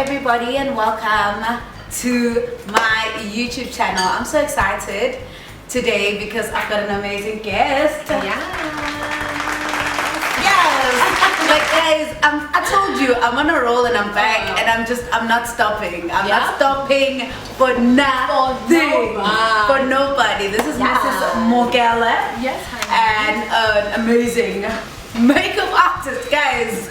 everybody and welcome to my YouTube channel. I'm so excited today because I've got an amazing guest. Like guys, I told you I'm on a roll and I'm back and I'm not stopping. I'm not stopping for nothing. For nobody. This is Mrs Mokele. Yes, and an amazing makeup artist, guys.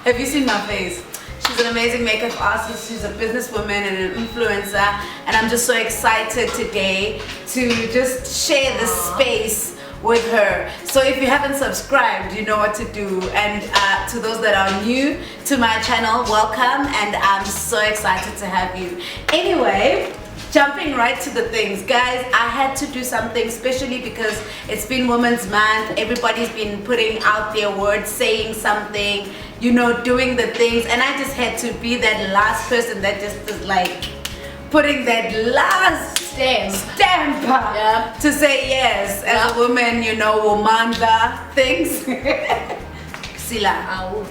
Have you seen my face? She's an amazing makeup artist. She's a businesswoman and an influencer, and I'm just so excited today to just share this space with her. So if you haven't subscribed, you know what to do. And to those that are new to my channel, welcome, and I'm so excited to have you. Anyway, jumping right to the things, guys, I had to do something, especially because it's been Women's Month. Everybody's been putting out their words, saying something, you know, doing the things, and I just had to be that last person that just is like putting that last stamp to say yes, as a woman, you know, womanda things. Sila,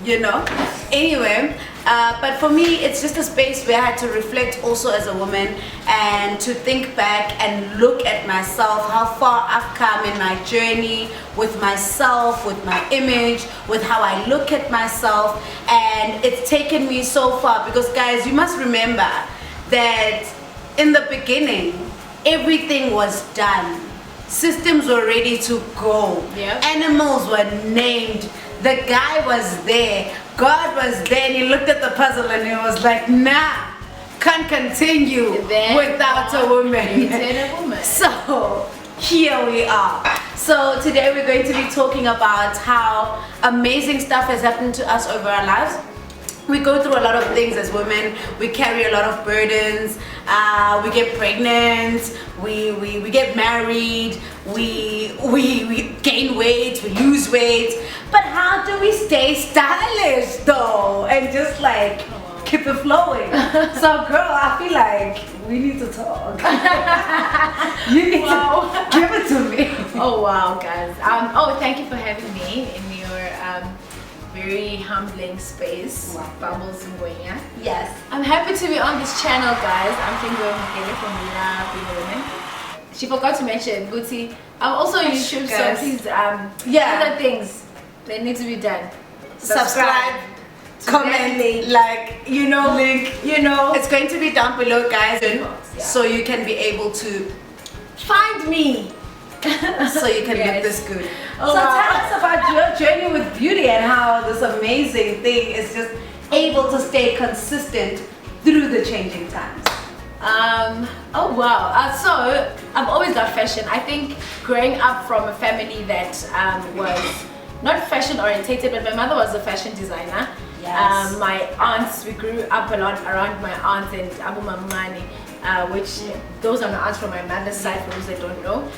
you know. Anyway, but for me, it's just a space where I had to reflect also as a woman and to think back and look at myself, how far I've come in my journey with myself, with my image, with how I look at myself, and it's taken me so far because, guys, you must remember that in the beginning, everything was done. Systems were ready to go. Animals were named. The guy was there. God was there, and he looked at the puzzle and he was like, nah, can't continue without a woman. So here we are. So today we're going to be talking about how amazing stuff has happened to us over our lives. We go through a lot of things as women. We carry a lot of burdens. We get pregnant. We get married. We gain weight. We lose weight. But how do we stay stylish though, and just like keep it flowing? So, girl, I feel like we need to talk. You need to give it to me. Oh wow, guys. Thank you for having me in your very humbling space. Bubbles and Gwenya. Yes. I'm happy to be on this channel, guys. I'm Hlengiwe Mokele from Being a Woman. She forgot to mention Guti. I'm also on YouTube, so please other things that need to be done. Subscribe, comment, like, you know, link, you know. It's going to be down below, guys, so you can be able to find me. So you can look this good. So tell us about your journey with beauty and how this amazing thing is just able to stay consistent through the changing times. So I've always loved fashion. I think growing up from a family that was not fashion orientated, but my mother was a fashion designer. My aunts, we grew up a lot around my aunts and Abu Mamani, which those are my aunts from my mother's side, for those that don't know.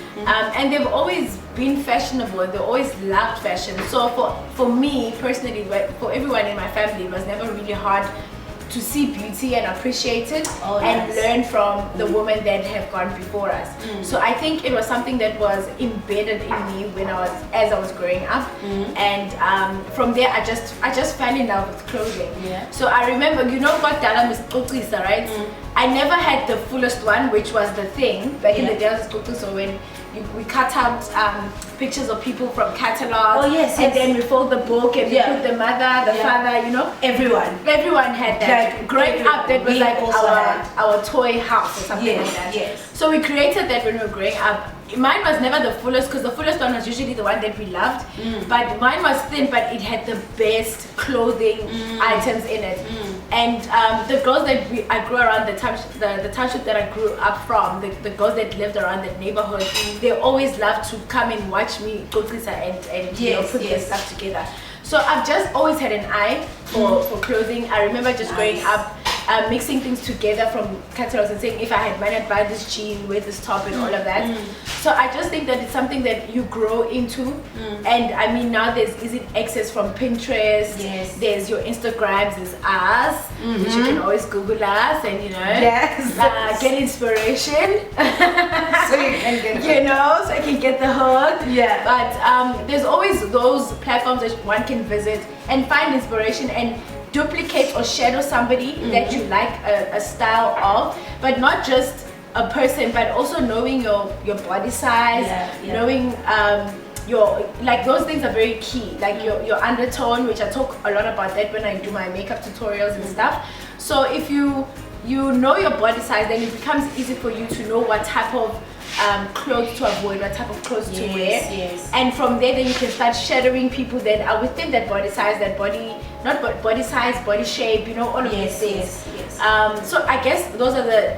And they've always been fashionable, and they always loved fashion. So for me personally, for everyone in my family, it was never really hard to see beauty and appreciate it and learn from the women that have gone before us. So I think it was something that was embedded in me as I was growing up, and from there I just fell in love with clothing. So I remember, you know what Dala Miss Kokisa, right? I never had the fullest one, which was the thing back in the day. So when we cut out pictures of people from catalogs, and then we fold the book and we put the mother, the father, you know, everyone had that. Growing up, that was like our toy house or something like that. So we created that when we were growing up. Mine was never the fullest, because the fullest one was usually the one that we loved, but mine was thin, but it had the best clothing items in it. And the girls that I grew around, the township that I grew up from, the girls that lived around that neighborhood, they always loved to come and watch me go through and you know, put their stuff together. So I've just always had an eye for clothing. I remember just growing up, mixing things together from catalogs and saying, if I had money, I'd buy this jean, wear this top, and all of that. So I just think that it's something that you grow into. And I mean, now there's easy access from Pinterest. There's your Instagrams, there's us, which you can always Google us and, you know, get inspiration. So you can get you know, so I can get the hook. But there's always those platforms that one can visit and find inspiration, and duplicate or shadow somebody that you like a style of, but not just a person, but also knowing your body size, knowing your, like, those things are very key, like your undertone, which I talk a lot about that when I do my makeup tutorials and stuff. So if you know your body size, then it becomes easy for you to know what type of clothes to avoid, what type of clothes to wear. And from there, then you can start shadowing people that are within that body size, that body, not body size, body shape, you know, all of these things. So I guess those are the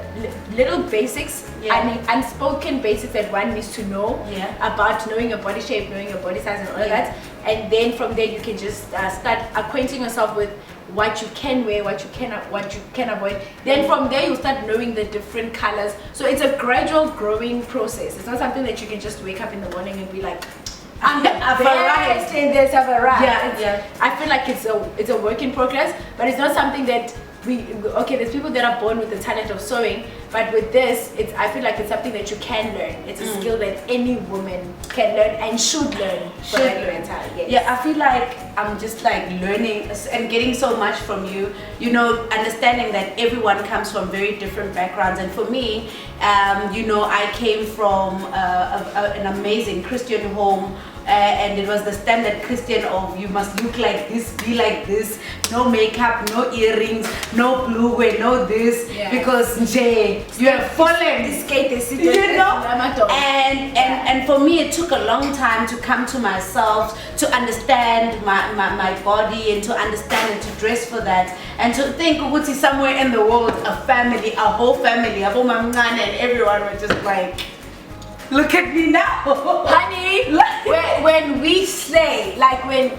little basics, I mean, unspoken basics that one needs to know about knowing your body shape, knowing your body size and all of that. And then from there, you can just start acquainting yourself with what you can wear, what you can avoid. Then from there, you start knowing the different colors. So it's a gradual growing process. It's not something that you can just wake up in the morning and be like, I'm a variety in this, a variety. I feel like it's a work in progress, but it's not something that there's people that are born with the talent of sewing, but with this, I feel like it's something that you can learn. It's a skill that any woman can learn and should learn. I feel like I'm just like learning and getting so much from you, you know, understanding that everyone comes from very different backgrounds. And for me, you know, I came from an amazing Christian home. And it was the standard Christian of you must look like this, be like this, no makeup, no earrings, no blue way, no this, because you have fallen, you know. And for me, it took a long time to come to myself, to understand my body, and to understand and to dress for that, and to think Uguti somewhere in the world, a family, a whole family, Abo Mamngane, and everyone were just like, look at me now, honey. When we slay, like when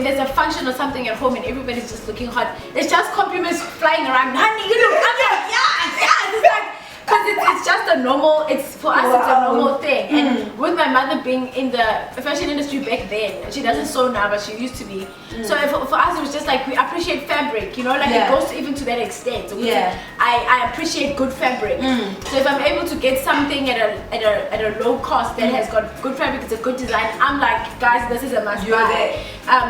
there's a function or something at home and everybody's just looking hot, it's just compliments flying around. Honey, you look, I'm like, it's like, because it's just a normal, for us it's a normal thing. And with my mother being in the fashion industry back then, she doesn't sew now, but she used to be. So for us it was just like, we appreciate fabric, you know, like it goes even to that extent. So I appreciate good fabric. So if I'm able to get something at a low cost that has got good fabric, it's a good design, I'm like, guys, this is a must buy.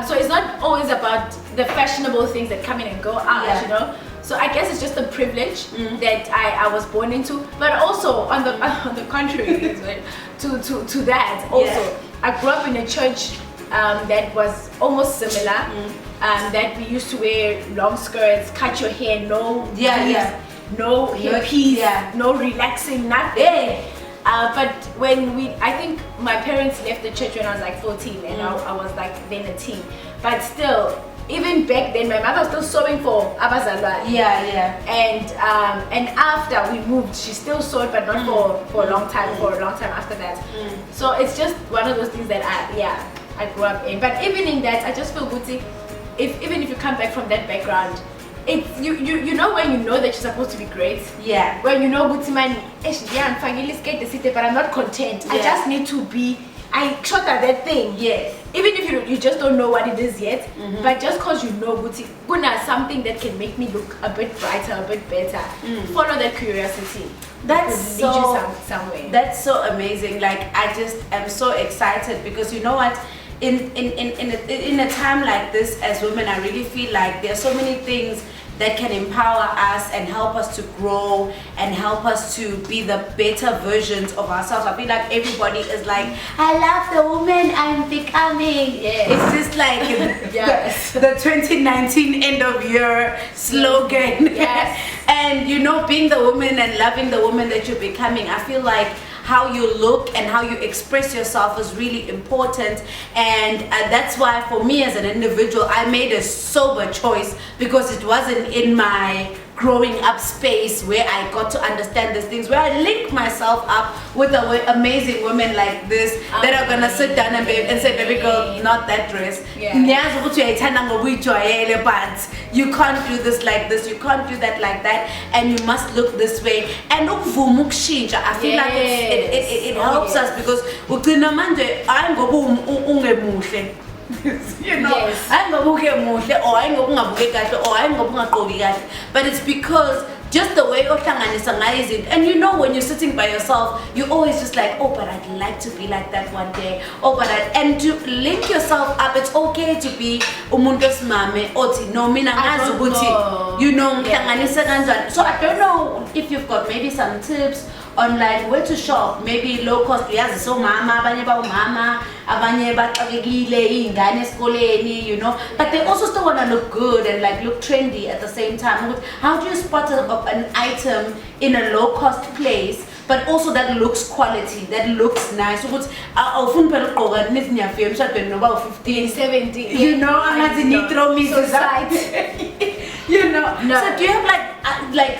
So it's not always about the fashionable things that come in and go out, you know. So I guess it's just a privilege that I was born into, but also on the contrary, to that also, I grew up in a church that was almost similar. That we used to wear long skirts, cut your hair, no no hairpiece, no relaxing, nothing. But when I think my parents left the church when I was like 14, and I was like then a teen, but still. Even back then, my mother was still sewing for Abazalwa. And after we moved, she still sewed, but not for a long time. For a long time after that. So it's just one of those things that I grew up in. But even in that, I just feel good. Even if you come back from that background, it's you know when you know that you're supposed to be great. When you know good man, but I'm not content. I just need to be. I shot at that thing. Even if you just don't know what it is yet, but just because you know Guna something that can make me look a bit brighter, a bit better. Follow that curiosity. That's somewhere. That's so amazing. Like I just am so excited because you know what? In a time like this, as women, I really feel like there are so many things that can empower us and help us to grow and help us to be the better versions of ourselves. I feel like everybody is like, I love the woman I'm becoming. It's just like the 2019 end of year slogan. And you know, being the woman and loving the woman that you're becoming, I feel like how you look and how you express yourself is really important, and that's why for me as an individual I made a sober choice, because it wasn't in my growing up space where I got to understand these things, where I link myself up with amazing women like this that are gonna sit down and say, baby girl, not that dress. But you can't do this like this, you can't do that like that, and you must look this way. And I feel like it helps us, because you know, but it's because just the way is it. And you know, when you're sitting by yourself, you always just like, oh, but I'd like to be like that one day. Oh, but and to link yourself up, it's okay to be umuntos mame oti no mina ngazi ukuthi, you know, so I don't know if you've got maybe some tips on like where to shop, maybe low cost. Uyazi so mama abanye ba mama abanye baxakekile ingane esikoleni, you know, but they also still want to look good and like look trendy at the same time. How do you spot an item in a low cost place but also that looks quality, that looks nice? Ukuthi awufuni phela ugqoka nezinyafeni emshadweni noba u15 17, you know, angathi nitro so you know. So do you have like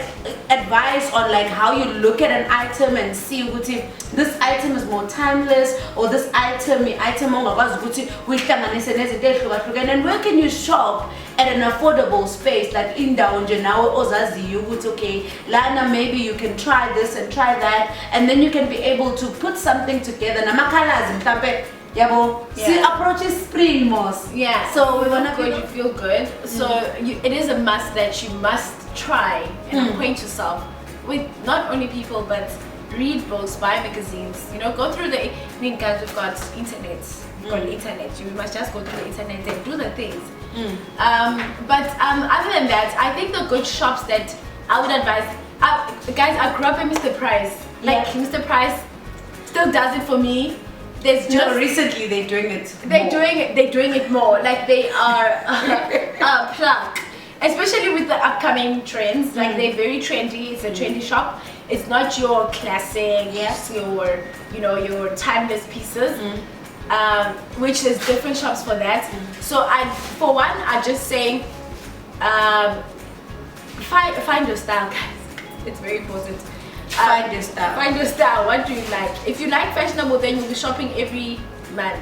advice on like how you look at an item and see ukuthi this item is more timeless, or this item ongakwazi ukuthi uyihlanganise nezinto ezihlukahlukene, and where can you shop at an affordable space, like indawo nje nawe ozaziyo ukuthi okay lana maybe you can try this and try that, and then you can be able to put something together nama-colors mhlampe yabo. See, approaches spring most. Yeah. So we wanna good, you feel good. So it is a must that you must try and acquaint yourself with not only people but read books, buy magazines. You know, go through the. I mean, guys, we've got internet. We've got internet. You must just go through the internet and do the things. But other than that, I think the good shops that I would advise. Guys, I grew up in Mr. Price. Like Mr. Price still does it for me. There's just recently they're doing it. They're doing it more. Like they are a plug, especially with the upcoming trends. Like they're very trendy. It's a trendy shop. It's not your classic, your timeless pieces. Which there's different shops for that. So for one, I just say, find your style, guys. It's very important. Find your style. Find your style. What do you like? If you like fashionable, then you'll be shopping every month,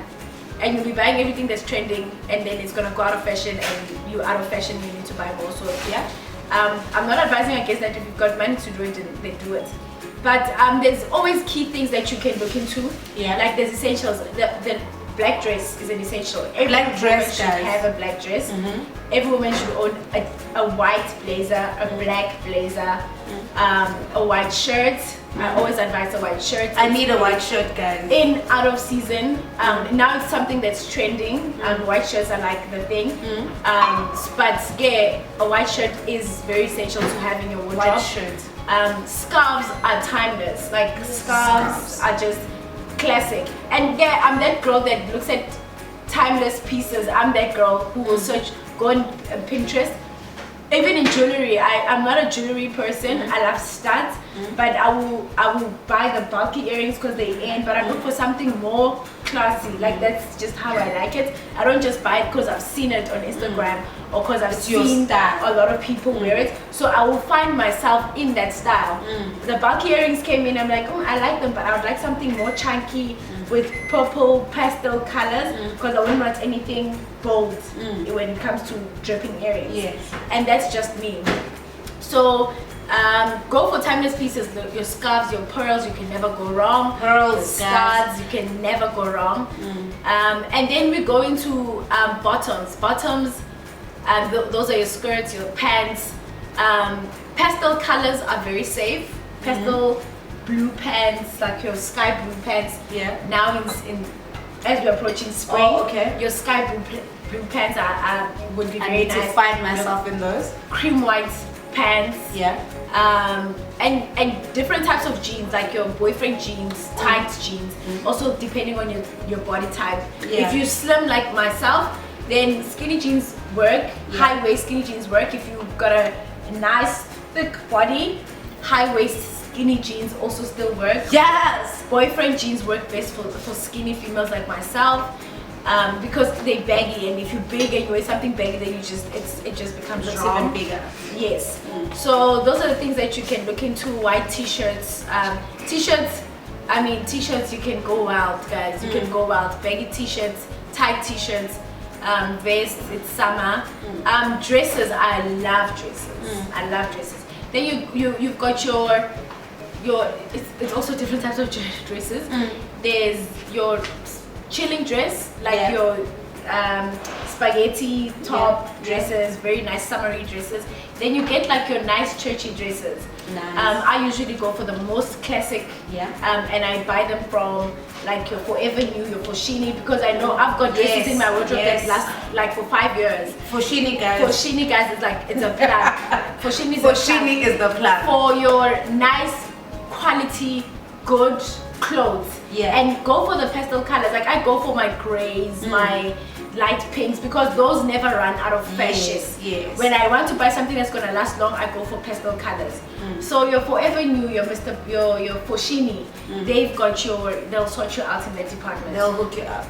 and you'll be buying everything that's trending, and then it's gonna go out of fashion, and you out of fashion, you need to buy more. So yeah, I'm not advising against that. If you've got money to do it, then do it. But there's always key things that you can look into. Yeah. Like there's essentials. The black dress is an essential. Every black dress should have a black dress. Every woman should own a white blazer, a black blazer, a white shirt. I always advise a white shirt. I need a white shirt, guys. In out of season. Now it's something that's trending. White shirts are like the thing. But yeah, a white shirt is very essential to have in your wardrobe. White shirt. Scarves are timeless. Like scarves are just classic. And yeah, I'm that girl that looks at timeless pieces. I'm that girl who will go on Pinterest. Even in jewelry, I'm not a jewelry person. I love studs, but I will buy the bulky earrings because they're in. But I look for something more classy. Like that's just how I like it. I don't just buy it because I've seen it on Instagram or because I've seen that a lot of people wear it. So I will find myself in that style. The bulky earrings came in. I'm like, oh, I like them, but I would like something more chunky with purple pastel colors because I wouldn't want anything bold when it comes to dripping earrings. Yes. And that's just me. So go for timeless pieces. Your scarves, your pearls, you can never go wrong. Pearls, studs, you can never go wrong. And then we go into bottoms. Bottoms, those are your skirts, your pants. Pastel colors are very safe. Pastel blue pants, like your sky blue pants. Yeah. Now as we're approaching spring, your sky blue pants would be very nice. I need to find myself in those. Cream white pants. Yeah. And different types of jeans, like your boyfriend jeans, tight jeans. Also depending on your body type. Yeah. If you slim like myself, then skinny jeans work. High waist skinny jeans work. If you've got a nice thick body, high waist skinny jeans also still work. Yes. Boyfriend jeans work best for skinny females like myself. Because they're baggy, and if you're big and you wear something baggy, then it just becomes even bigger. Yes. So those are the things that you can look into. White t-shirts. T-shirts you can go wild, guys. You can go wild. Baggy t-shirts, tight t-shirts, vests. It's summer. Dresses. I love dresses. I love dresses. Then you've got your it's also different types of dresses. There's your chilling dress, like your spaghetti top dresses, very nice summery dresses. Then you get like your nice churchy dresses. Nice. I usually go for the most classic, and I buy them from like your Forever New, your Foschini, because I know I've got dresses in my wardrobe that last like for 5 years. Foschini guys. Foschini guys is like, it's a plug. Foschini is the plug. For your nice quality, good clothes. And go for the pastel colors. Like I go for my grays, my light pinks, because those never run out of fashion. When I want to buy something that's gonna last long, I go for pastel colors. So your Forever New, your Foschini, they'll sort you out in that department. They'll hook you up.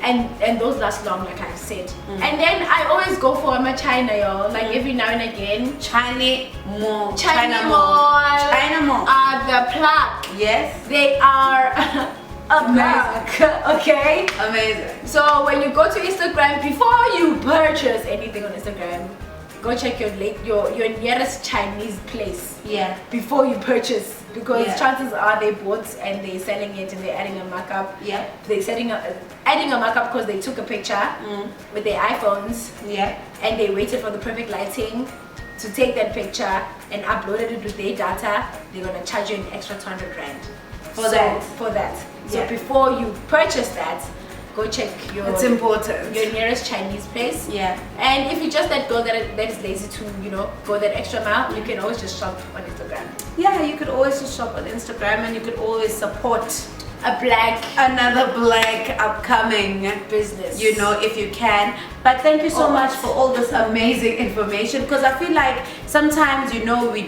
And those last long, like I've said. And then I always go for my China, y'all. Like every now and again. China Mall. China Mall are the plug. Yes. They are okay, amazing. So when you go to Instagram, before you purchase anything on Instagram, go check your nearest Chinese place before you purchase, because chances are they bought and they're selling it and they're adding a markup. They're adding a markup because they took a picture with their iPhones and they waited for the perfect lighting to take that picture and uploaded it with their data. They're gonna charge you an extra 200 rand for that. So before you purchase that, go check your nearest Chinese place. And if you're just that girl that is lazy to go that extra mile, you can always just shop on Instagram. You could always just shop on Instagram, and you could always support another black upcoming business, if you can. But thank you so much for all this amazing information, because I feel like sometimes we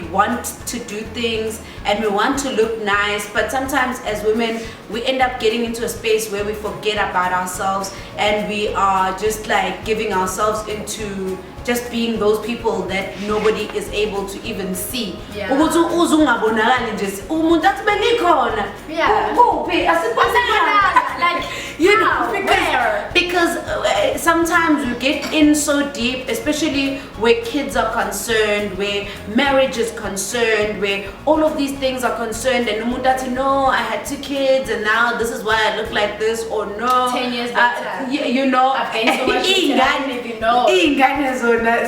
want to do things and we want to look nice, but sometimes as women we end up getting into a space where we forget about ourselves and we are just like giving ourselves into just being those people that nobody is able to even see. Because sometimes we get in so deep, especially where kids are concerned, where marriage is concerned, where all of these things are concerned, and no, I had 2 kids and now this is why I look like this, or no, 10 years later, I've gained so much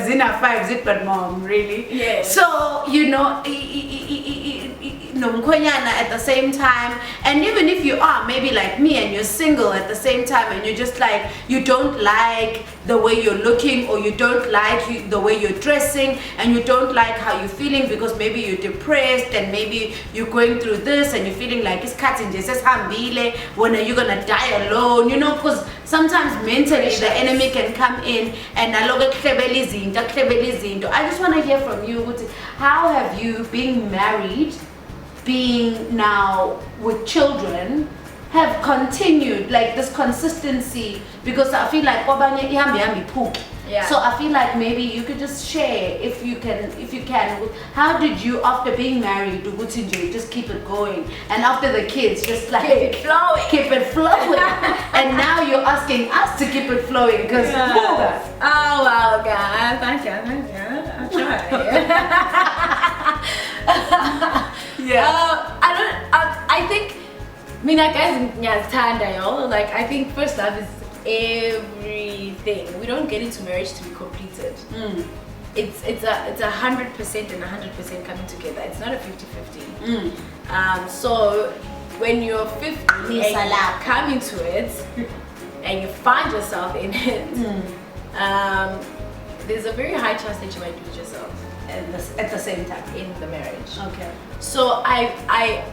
zina 5 zit but mom, really. So at the same time, and even if you are maybe like me and you're single at the same time, and you're just like, you don't like the way you're looking, or you don't like the way you're dressing, and you don't like how you're feeling because maybe you're depressed and maybe you're going through this and you're feeling like it's cutting just when are you gonna die alone, because sometimes mentally the enemy can come in and I just want to hear from you. How have you, being married, being now with children, have continued like this consistency? Because I feel like so I feel like maybe you could just share, if you can, how did you, after being married, just keep it going, and after the kids, just like keep it flowing and now you're asking us to keep it flowing, because oh wow, guys, thank you, I'll try. I think like, I think first love is everything. We don't get into marriage to be completed. It's 100% and 100% coming together. It's not a 50-50. So when you're 50 and you come into it and you find yourself in it, there's a very high chance that you might lose yourself at the same time in the marriage. Okay. So I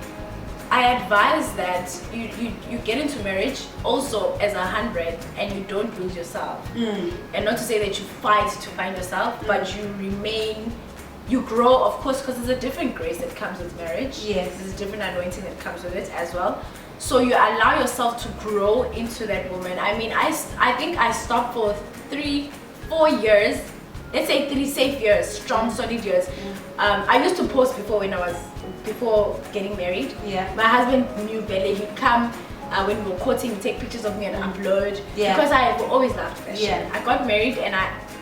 advise that you get into marriage also as 100 and you don't lose yourself. And not to say that you fight to find yourself, but you grow, of course, because there's a different grace that comes with marriage. There's a different anointing that comes with it as well. So you allow yourself to grow into that woman. I mean, I think I stopped for 3-4 years. Let's say 3 safe years, strong, solid years. I used to post before getting married. My husband knew Bele. He'd come when we were courting, he'd take pictures of me and upload, because I have always loved fashion. I got married and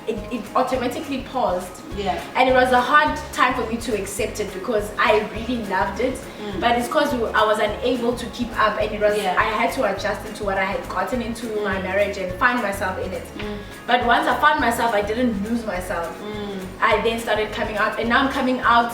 it automatically paused. Yeah. And it was a hard time for me to accept it because I really loved it. But it's because I was unable to keep up, and it was I had to adjust into what I had gotten into my marriage and find myself in it. But once I found myself, I didn't lose myself. I then started coming out, and now I'm coming out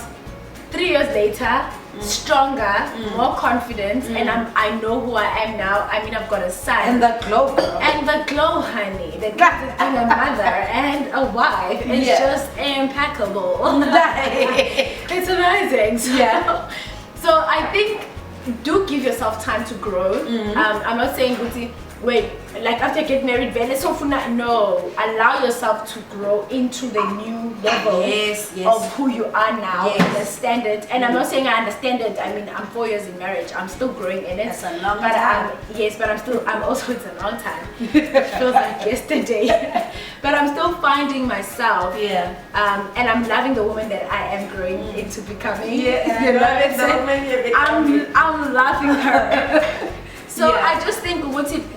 3 years later, stronger, more confident, and I know who I am now. I mean, I've got a son. And the glow, girl. And the glow, honey. The gift of being a mother and a wife is just impeccable. It's amazing. So I think do give yourself time to grow. I'm not saying, Guti, wait, like after you get married, no, allow yourself to grow into the new level of who you are now. Understand it. And I'm not saying I understand it. I mean, I'm 4 years in marriage. I'm still growing in it. That's a long time. But I'm also, it's a long time. It feels like yesterday. But I'm still finding myself. And I'm loving the woman that I am growing into becoming. You're loving the woman you're becoming. I'm loving her. So I just think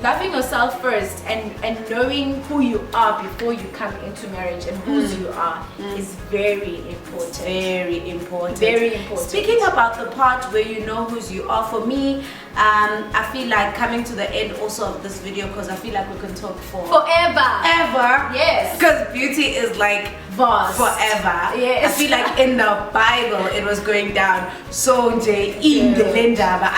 loving yourself first and knowing who you are before you come into marriage and whose you are is very important. Very important. Very important. Speaking about the part where you know whose you are, for me, I feel like coming to the end also of this video, because I feel like we can talk for forever. Ever. Yes. Because beauty is like vast. Forever. Yes. I feel like in the Bible it was going down so in the lendaba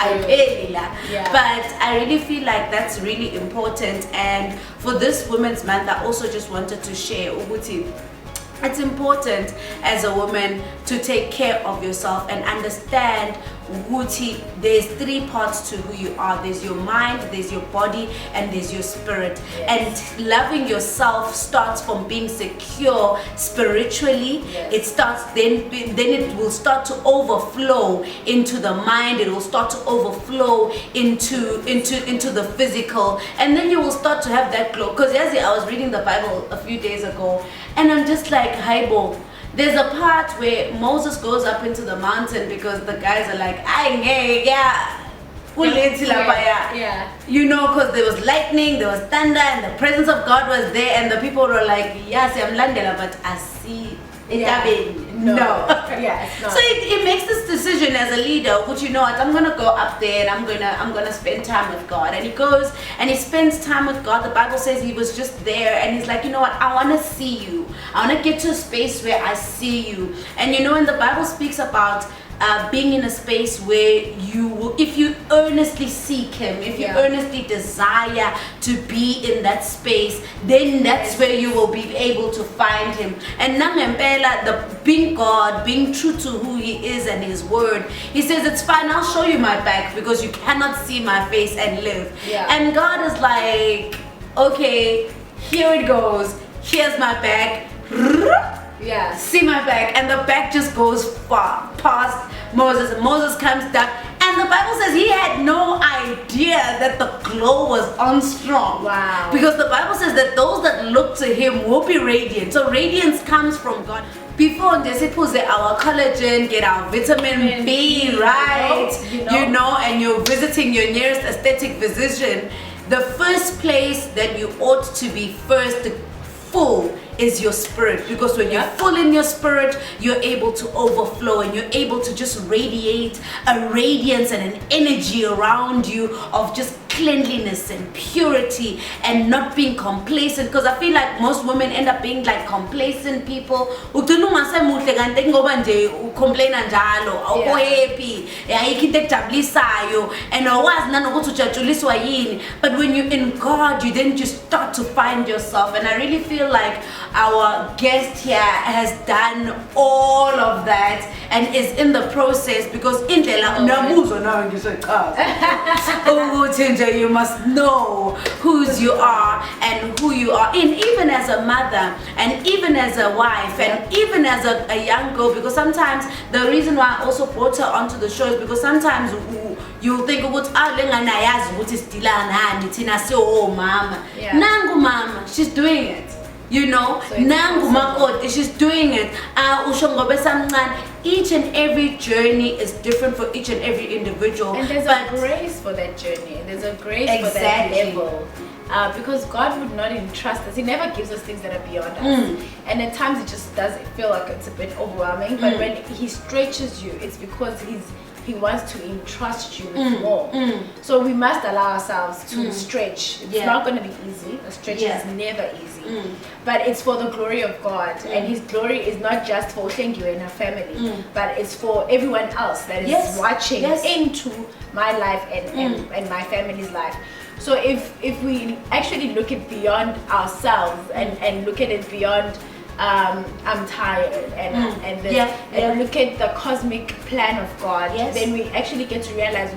but I really feel like that's really important. And for this Women's Month, I also just wanted to share Uguti. It's important as a woman to take care of yourself and understand there's 3 parts to who you are. There's your mind, there's your body, and there's your spirit. And loving yourself starts from being secure spiritually. It starts then it will start to overflow into the mind. It will start to overflow into the physical, and then you will start to have that glow. Because I was reading the Bible a few days ago, and I'm just like, Haibo. There's a part where Moses goes up into the mountain because the guys are like, you know, because there was lightning, there was thunder, and the presence of God was there, and the people were like, yes, I'm Landela, but I see it. No. So it makes this decision as a leader, which, you know what, I'm gonna go up there and I'm gonna spend time with God. And he goes and he spends time with God. The Bible says he was just there, and he's like, you know what, I want to see you. I want to get to a space where I see you. And you know, when the Bible speaks about being in a space where you will, if you earnestly seek him, if you earnestly desire to be in that space, then that's where you will be able to find him. And Nangempela, the being God, being true to who he is and his word, he says, it's fine, I'll show you my back because you cannot see my face and live. And God is like, okay, here it goes, here's my back. See my back, and the back just goes far past Moses. Moses comes down, and the Bible says he had no idea that the glow was on strong. Wow. Because the Bible says that those that look to him will be radiant. So radiance comes from God. Before this, it was our collagen, get our vitamin B, right? You know, and you're visiting your nearest aesthetic physician. The first place that you ought to be first full is your spirit, because when you're full in your spirit, you're able to overflow and you're able to just radiate a radiance and an energy around you of just cleanliness and purity and not being complacent. Because I feel like most women end up being like complacent people. Complain njalo awukho happy ayikho ekujabulisayo and awazi nanokuthi ujajuliswa yini. But when you're in God, you then just start to find yourself. And I really feel like our guest here has done all of that and is in the process, because indlela namuzo nawe ngisechaza you must know whose you are and who you are, and even as a mother and even as a wife and even as a young girl. Because sometimes the reason why I also brought her onto the show is because sometimes you think about nangu mama, she's doing it. You know, nangu makoti, she's doing it. each and every journey is different for each and every individual. And there's a grace for that journey. There's a grace for that level. Because God would not entrust us. He never gives us things that are beyond us. And at times it just does feel like it's a bit overwhelming. But when He stretches you, it's because He wants to entrust you with more. So we must allow ourselves to stretch. It's not going to be easy. A stretch is never easy. But it's for the glory of God. And His glory is not just for Hlengiwe and her family, but it's for everyone else that is watching into my life and my family's life. So if we actually look at beyond ourselves and look at it beyond I'm tired and look at the cosmic plan of God, then we actually get to realize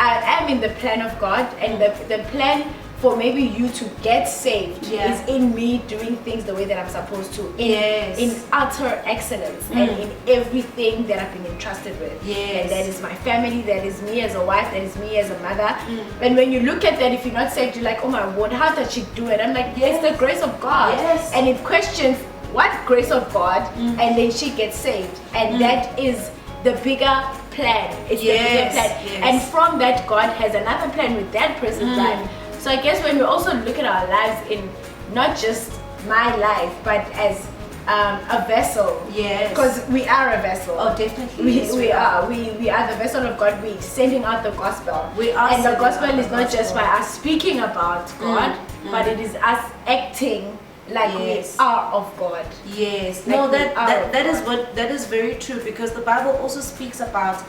I am in the plan of God, and the plan for maybe you to get saved is in me doing things the way that I'm supposed to, in utter excellence and in everything that I've been entrusted with. And that is my family, that is me as a wife, that is me as a mother. And when you look at that, if you're not saved, you're like, oh my word, how does she do it? I'm like, it's the grace of God. And it questions what grace of God, and then she gets saved. And that is the bigger plan. It's the bigger plan. And from that, God has another plan with that person's life. So I guess when we also look at our lives in not just my life, but as a vessel. Because we are a vessel. Oh, definitely. We are the vessel of God. We're sending out the gospel. We are. And the gospel is not just by us speaking about God, but it is us acting like we are of God. Yes. Like no, that is very true, because the Bible also speaks about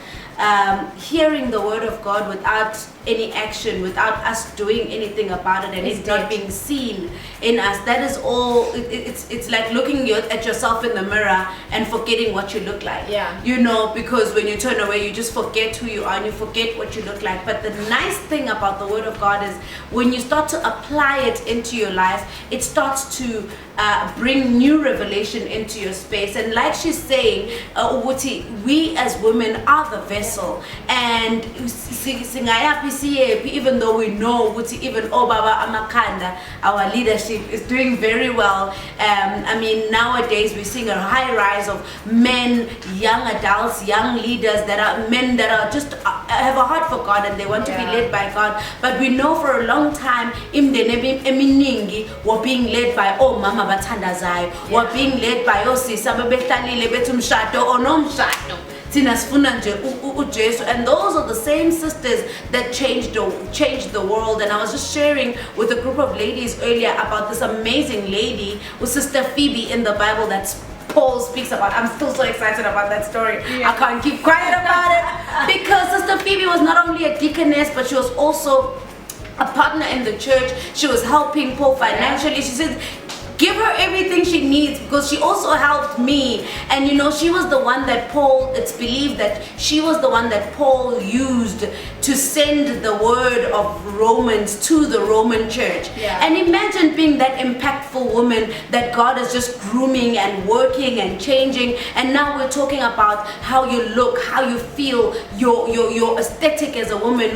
hearing the word of God without any action, without us doing anything about it, and it's not being seen in us. That is all. It's like looking at yourself in the mirror and forgetting what you look like. You know, because when you turn away, you just forget who you are and you forget what you look like. But the nice thing about the word of God is when you start to apply it into your life, it starts to bring new revelation into your space. And like she's saying, we as women are the vessel, and even though we know even Obaba Amakanda, our leadership is doing very well. I mean, nowadays we're seeing a high rise of men, young adults, young leaders that are men that are just have a heart for God and they want to be led by God. But we know for a long time eminingi were being led by mama bathandazai, were being led by sisa babehlalile bethi umshado or nomshado. And those are the same sisters that changed the world. And I was just sharing with a group of ladies earlier about this amazing lady with Sister Phoebe in the Bible that Paul speaks about. I'm still so excited about that story. I can't keep quiet about it, because Sister Phoebe was not only a deaconess, but she was also a partner in the church. She was helping Paul financially. She said, give her everything she needs, because she also helped me. And you know, she was the one that it's believed that she was the one that Paul used to send the word of Romans to the Roman church. And imagine being that impactful woman that God is just grooming and working and changing. And now we're talking about how you look, how you feel, your aesthetic as a woman.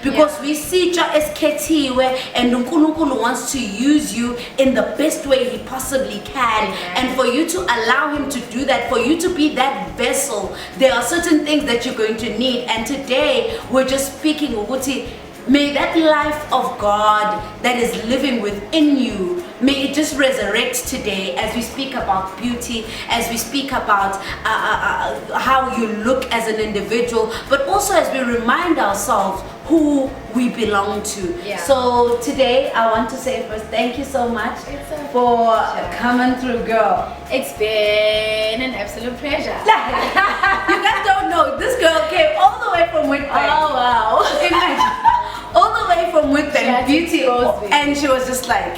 Because we see and Unkulunkulu wants to use you in the best way he possibly can. And for you to allow him to do that, for you to be that vessel, there are certain things that you're going to need. And today we're just speaking Uguti, may that life of God that is living within you, may it just resurrect today as we speak about beauty, as we speak about how you look as an individual, but also as we remind ourselves who we belong to. So today I want to say first, thank you so much for coming through, girl. It's been an absolute pleasure. You guys don't know, this girl came all the way from Whitby. Oh wow. Imagine, all the way from Whitby, beautiful, and she was just like,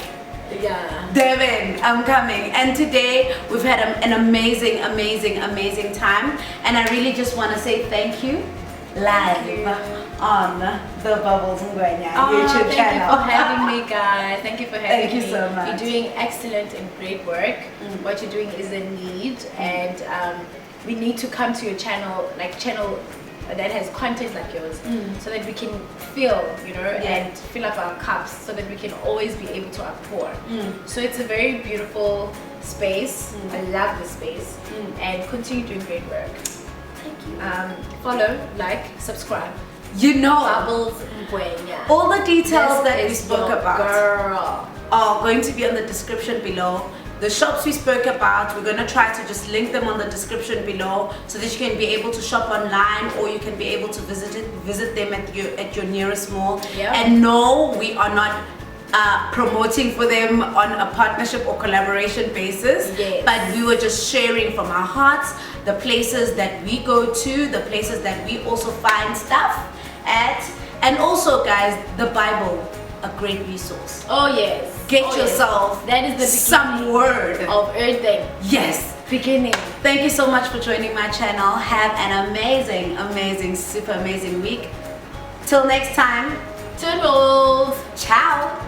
Devin, I'm coming. And today we've had an amazing time, and I really just want to say thank you live on the Bubbles Ngwenya YouTube channel. Thank you for having me, guys. Thank you for having me. Thank you so much. You're doing excellent and great work. What you're doing is a need, and we need to come to your channel, like channel that has content like yours, so that we can fill, you know, and fill up our cups, so that we can always be able to pour. So it's a very beautiful space. I love the space, and continue doing great work. Thank you. Follow, like, subscribe. You know, Bubbles, all the details This that we is spoke your about girl. are going to be on the description below. The shops we spoke about, we're going to try to just link them on the description below, so that you can be able to shop online, or you can be able to visit them at your nearest mall. And no, we are not promoting for them on a partnership or collaboration basis, but we were just sharing from our hearts the places that we go to, the places that we also find stuff at. And also, guys, the Bible, a great resource. Oh yes, get yourself that is the some word of everything. Yes, beginning. Thank you so much for joining my channel. Have an amazing, super amazing week. Till next time, toodles. ciao.